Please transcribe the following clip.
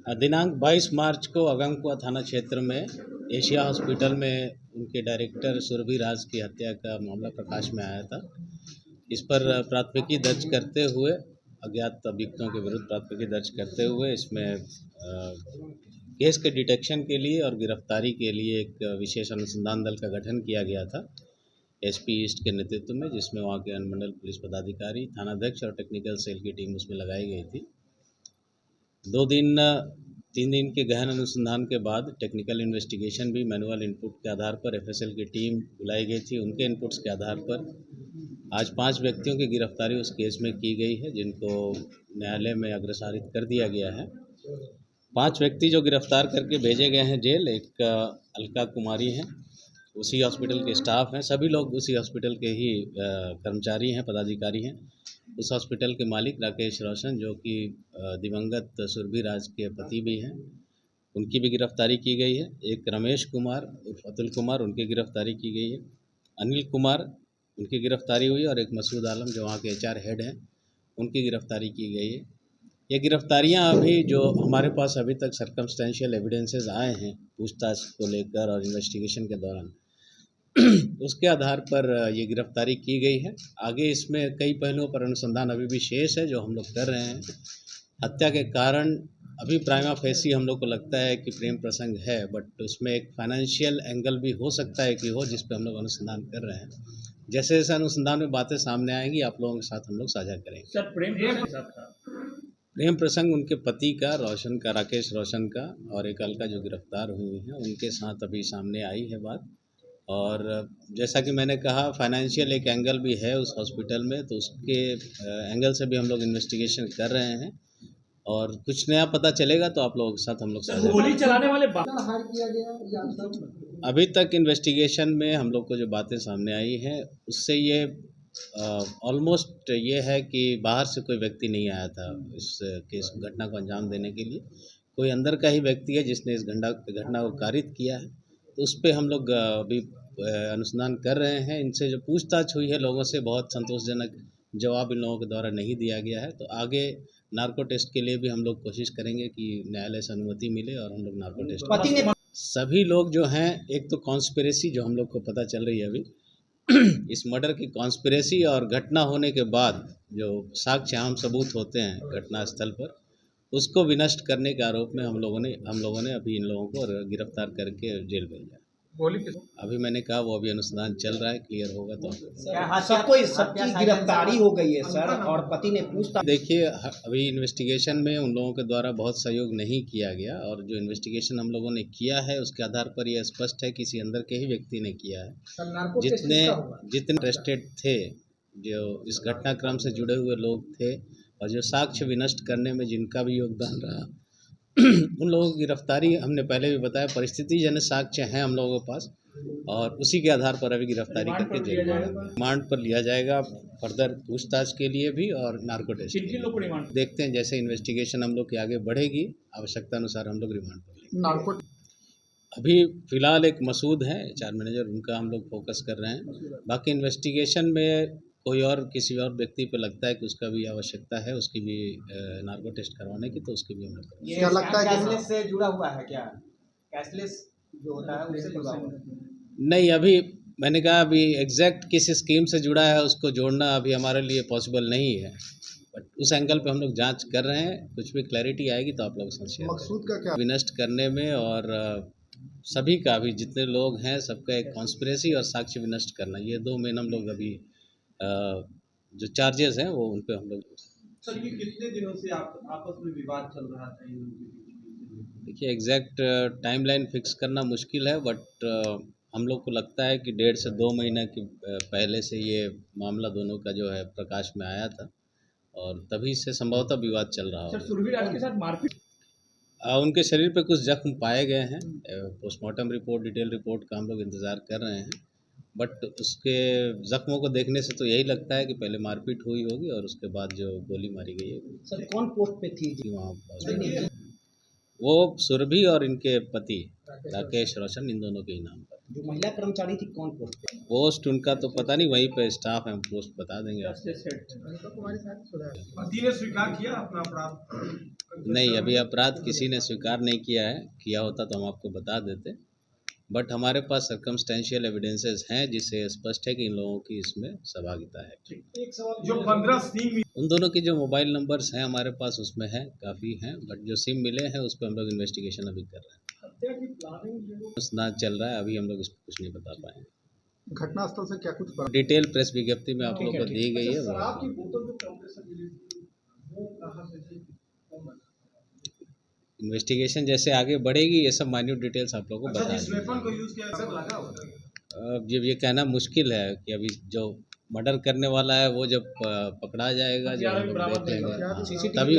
दिनांक 22 मार्च को अगमकुआ थाना क्षेत्र में एशिया हॉस्पिटल में उनके डायरेक्टर सुरभि राज की हत्या का मामला प्रकाश में आया था। इस पर प्राथमिकी दर्ज करते हुए अज्ञात अभियुक्तों के विरुद्ध प्राथमिकी दर्ज करते हुए इसमें केस के डिटेक्शन के लिए और गिरफ्तारी के लिए एक विशेष अनुसंधान दल का गठन किया गया था एसपी ईस्ट के नेतृत्व में, जिसमें वहाँ के अनुमंडल पुलिस पदाधिकारी, थानाध्यक्ष और टेक्निकल सेल की टीम उसमें लगाई गई थी। 3 दिन के गहन अनुसंधान के बाद टेक्निकल इन्वेस्टिगेशन भी मैनुअल इनपुट के आधार पर एफएसएल की टीम बुलाई गई थी। उनके इनपुट्स के आधार पर आज 5 व्यक्तियों की गिरफ्तारी उस केस में की गई है, जिनको न्यायालय में अग्रसारित कर दिया गया है। 5 व्यक्ति जो गिरफ्तार करके भेजे गए हैं जेल, एक अलका कुमारी हैं, उसी हॉस्पिटल के स्टाफ हैं, सभी लोग उसी हॉस्पिटल के ही कर्मचारी हैं, पदाधिकारी हैं। उस हॉस्पिटल के मालिक राकेश रोशन, जो कि दिवंगत सुरभि राज के पति भी हैं, उनकी भी गिरफ्तारी की गई है। एक रमेश कुमार उर्फ अतुल कुमार, उनकी गिरफ्तारी की गई है। अनिल कुमार, उनकी गिरफ्तारी हुई और एक मसूद आलम जो वहाँ के एचआर हेड हैं, उनकी गिरफ्तारी की गई है। ये गिरफ्तारियां अभी जो हमारे पास अभी तक सर्कमस्टेंशियल एविडेंसेस आए हैं पूछताछ को लेकर और इन्वेस्टिगेशन के दौरान उसके आधार पर ये गिरफ्तारी की गई है। आगे इसमें कई पहलुओं पर अनुसंधान अभी भी शेष है जो हम लोग कर रहे हैं। हत्या के कारण अभी प्राइमा फेसी हम लोग को लगता है कि प्रेम प्रसंग है, बट उसमें एक फाइनेंशियल एंगल भी हो सकता है कि हो, जिस पे हम लोग अनुसंधान कर रहे हैं। जैसे जैसे अनुसंधान में बातें सामने आएंगी आप लोगों के साथ हम लोग साझा करेंगे। सर, प्रेम प्रसंग उनके पति का, रोशन का, राकेश रोशन का, और एक अलका जो गिरफ्तार हुई है उनके साथ अभी सामने आई है बात। और जैसा कि मैंने कहा, फाइनेंशियल एक एंगल भी है उस हॉस्पिटल में, तो उसके एंगल से भी हम लोग इन्वेस्टिगेशन कर रहे हैं और कुछ नया पता चलेगा तो आप लोगों के साथ हम लोग साझा गोली चलाने वाले हार किया गया। अभी तक इन्वेस्टिगेशन में हम लोग को जो बातें सामने आई हैं उससे ये ऑलमोस्ट ये है कि बाहर से कोई व्यक्ति नहीं आया था इस केस घटना को अंजाम देने के लिए। कोई अंदर का ही व्यक्ति है जिसने इस घटना को कारित किया है। तो उस पर हम लोग अभी अनुसंधान कर रहे हैं। इनसे जो पूछताछ हुई है लोगों से, बहुत संतोषजनक जवाब इन लोगों के द्वारा नहीं दिया गया है। तो आगे नार्को टेस्ट के लिए भी हम लोग कोशिश करेंगे कि न्यायालय से अनुमति मिले और हम लोग नार्को टेस्ट सभी लोग जो हैं, एक तो कॉन्स्पिरेसी जो हम लोग को पता चल रही है अभी इस मर्डर की कॉन्स्पिरेसी, और घटना होने के बाद जो साक्ष्य आम सबूत होते हैं घटना स्थल पर, उसको विनष्ट करने के आरोप में हम लोगों ने अभी इन लोगों को गिरफ्तार करके जेल भेजा। अभी मैंने कहा वो अभी अनुसंधान चल रहा है, क्लियर होगा तो सबकी गिरफ्तारी हो गई है सर, और पति ने पूछताछ। देखिए, अभी इन्वेस्टिगेशन में उन लोगों के द्वारा बहुत सहयोग नहीं किया गया, और जो इन्वेस्टिगेशन हम लोगों ने किया है उसके आधार पर यह स्पष्ट है किसी अंदर के ही व्यक्ति ने किया है। जितने अरेस्टेड थे, जो इस घटनाक्रम से जुड़े हुए लोग थे और जो साक्ष्य विनष्ट करने में जिनका भी योगदान रहा उन लोगों की गिरफ्तारी हमने पहले भी बताया, परिस्थिति जन्य साक्ष्य हैं हम लोगों के पास, और उसी के आधार पर अभी गिरफ्तारी करके जेल में रिमांड पर लिया जाएगा फर्दर पूछताछ के लिए भी और नार्को टेस्ट के लिए। देखते हैं जैसे इन्वेस्टिगेशन हम लोग की आगे बढ़ेगी, आवश्यकता अनुसार हम लोग रिमांड पर लेंगे। अभी फिलहाल एक मसूद है एचआर मैनेजर, उनका हम लोग फोकस कर रहे हैं। बाकी इन्वेस्टिगेशन में कोई और किसी और व्यक्ति पे लगता है कि उसका भी आवश्यकता है, उसकी भी नार्को टेस्ट करवाने की, तो उसकी भी हम लोग ये लगता है कैशलेस से जुड़ा हुआ है क्या? कैशलेस जो होता है उससे जुड़ा हुआ है? नहीं, अभी मैंने कहा अभी एग्जैक्ट किस स्कीम से जुड़ा है उसको जोड़ना अभी हमारे लिए पॉसिबल नहीं है, बट उस एंगल पे हम लोग जांच कर रहे हैं। कुछ भी क्लैरिटी आएगी तो आप लोग समझिए। मकसूद का क्या विनष्ट करने में और सभी का, अभी जितने लोग हैं सबका एक कॉन्स्पिरेसी और साक्ष्य विनष्ट करना, ये 2 मेन हम लोग अभी जो चार्जेस हैं वो उन पे हम लोग। सर, ये कितने दिनों से आपस में विवाद चल रहा था? देखिए, एग्जैक्ट टाइमलाइन फिक्स करना मुश्किल है, बट हम लोग को लगता है कि 1.5 से 2 महीने की पहले से ये मामला दोनों का जो है प्रकाश में आया था, और तभी से संभवतः विवाद चल रहा सर, होगा। सुरभि राज के साथ मारपीट उनके शरीर पे कुछ जख्म पाए गए हैं। पोस्टमार्टम रिपोर्ट, डिटेल रिपोर्ट का हम लोग इंतज़ार कर रहे हैं, बट उसके ज़ख्मों को देखने से तो यही लगता है कि पहले मारपीट हुई होगी और उसके बाद जो गोली मारी गई होगी। सर, कौन पोस्ट पे थी वहाँ वो सुरभि और इनके पति राकेश रोशन, इन दोनों के ही नाम पर। जो महिला कर्मचारी थी कौन पोस्ट पे? पोस्ट उनका तो पता नहीं, वहीं पे स्टाफ है, पोस्ट बता देंगे आपको। पति ने स्वीकार किया अपना अपराध? नहीं, अभी अपराध किसी ने स्वीकार नहीं किया है, किया होता तो हम आपको बता देते, बट हमारे पास सर्कमस्टेंशियल एविडेंसेस हैं जिससे स्पष्ट है कि इन लोगों की इसमें सहभागिता है। जो 15 सिम उन दोनों की जो मोबाइल नंबर्स हैं हमारे पास उसमें हैं, काफ़ी हैं, बट जो सिम मिले हैं उस पर हम लोग इन्वेस्टिगेशन अभी कर रहे हैं। हत्या की प्लानिंग जांच चल रहा है, अभी हम लोग इस पर कुछ नहीं बता पाएंगे। घटनास्थल से क्या कुछ डिटेल प्रेस विज्ञप्ति में आप लोग को दी गई है। शराब की बोतल जो कांग्रेस से मिली थी, वो कहाँ से थी? इन्वेस्टिगेशन जैसे आगे बढ़ेगी ये सब माइन्यूट डिटेल्स आप लोगों को अच्छा, बता जिस वेपन को यूज किया सर लगा होता है। अब जब ये कहना मुश्किल है कि अभी जो मर्डर करने वाला है वो जब पकड़ा जाएगा, जब हम लोग देख लेंगे, तभी